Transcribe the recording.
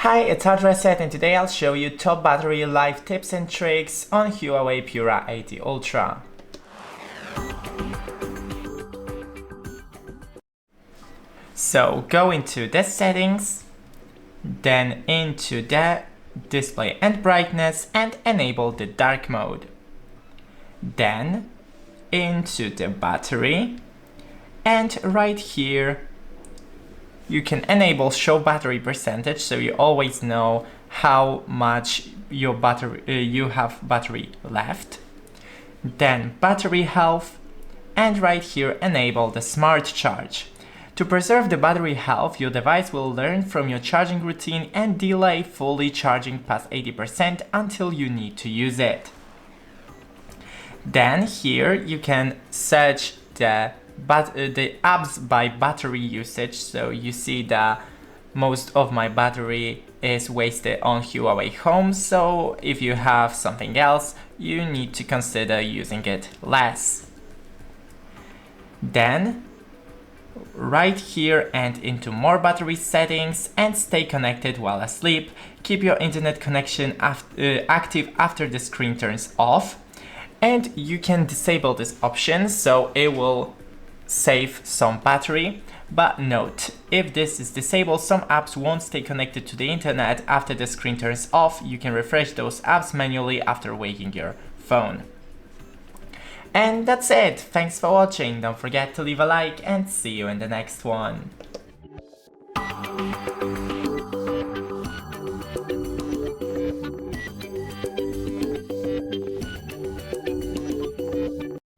Hi, it's HardReset and today I'll show you top battery life tips and tricks on HUAWEI Pura 80 Ultra. So go into the settings, then into the display and brightness and enable the dark mode. Then into the battery and right here you can enable show battery percentage so you always know how much you have battery left. Then battery health, and right here enable the smart charge. To preserve the battery health, your device will learn from your charging routine and delay fully charging past 80% until you need to use it. Then here you can search the apps by battery usage, so you see that most of my battery is wasted on Huawei Home, so if you have something else, you need to consider using it less. Then right here and into more battery settings and stay connected while asleep. Keep your internet connection active after the screen turns off, and you can disable this option so it will save some battery. But note, if this is disabled, some apps won't stay connected to the internet after the screen turns off. You can refresh those apps manually after waking your phone. And that's it. Thanks for watching. Don't forget to leave a like and see you in the next one.